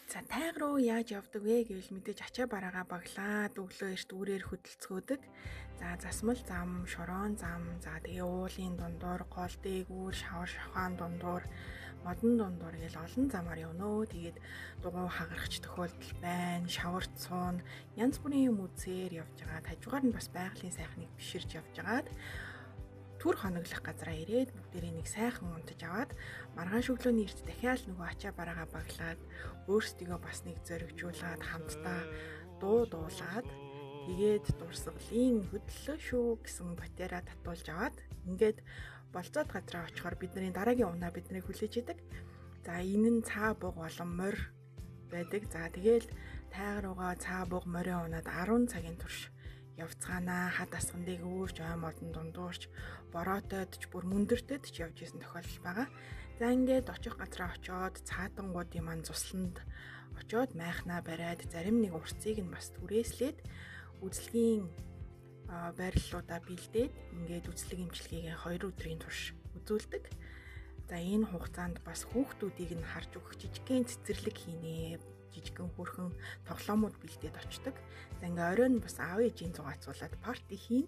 За тайг руу яаж явдаг вэ гэвэл мэдээж ачаа бараагаа баглаад өглөө эрт үрээр хөдөлцгөөдөг. За засмал зам, шорон зам, за тэгээ уулын дундуур, гол дээгүүр, шавар шавхаан дундуур, модон дундуур гэл олон замаар явнөө. Тэгээд дугуй хагарахч тохиолдол байна, шаварт суун, янз бүрийн юм үзээр явж байгаа. Хажуугаар нь бас байгалийн сайхныг биширж явж байгаад түр хоноглох газараа ирээд бүгдээрээ нэг сайхан унтаж аваад маргааш өглөөний эрт дахиад нөгөө ачаа бараагаа баглаад өөрсдийгөө бас нэг зоригжуулаад хамтдаа дуулаад тэгээд дурсгалын хөдлөлөө шүү гэсэн батарейа татуулж аваад ингээд болцоод газараа очихоор бидний дараагийн унаа биднийг хүлээж идэг. За энэ нь цаа буг болон морь байдаг. За тэгээл тайг руугаа цаа буг морийн унаад 10 цагийн турш явцгаанаа хад асган дэг өөрч ой модон дундуурч бороотойд ч бүр мөндөртөд ч явж исэн тохиолдол байгаа. За ингээд очих газараа очиод цаатангуудын маань цусланд очиод майхнаа бариад зарим нэг урцыг нь бас түрээслээд үзлэгийн байрлалуудаа бэлдээд ингээд үзлэг имчилгээгээ 2 өдрийн турш үзүүлдэг. За энэ хугацаанд бас хүүхдүүдийг нь харж өгөх жижигхэн цэцэрлэг хийнэ. Жижигхэн хөрхөн тоглоомууд бэлдээд очдог. За ингээ оройн бас аав ээжийн зугаацуулаад парти хийн.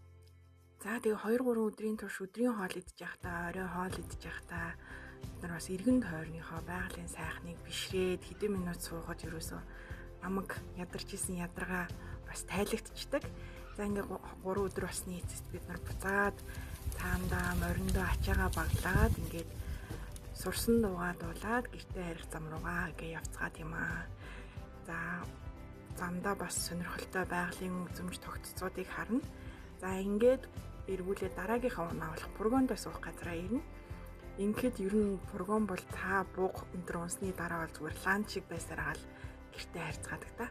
За тэгээ 2-3 өдрийн турш өдрийн хоол идэж явахдаа, орой хоол идэж явахдаа бид нар бас эргэн тойрныхоо байгалийн сайхныг бишрээд хэдэн минут суугаад ерөөсөө намайг ядарч исэн ядаргаа бас тайлагдчихдаг. За ингээ 3 өдөр болсны эцэст бид нар буцаад цаандаа мориндоо ачаагаа баглаад ингээд сурсан дуугаа дуулаад гэртээ харих зам руугаа гээ явцгаад юм аа. За замдаа бас сонирхолтой байгалийн үзмж тогтцоодыг харна. За ингээд эргүүлээ дараагийнхаа унаа болох фургондоо суух газараа ирнэ. Ингээд ер нь фургон бол цаа буг өндөр унсны дараа бол зүгээр ланч шиг байсараа л гэртээ харьцаадаг та.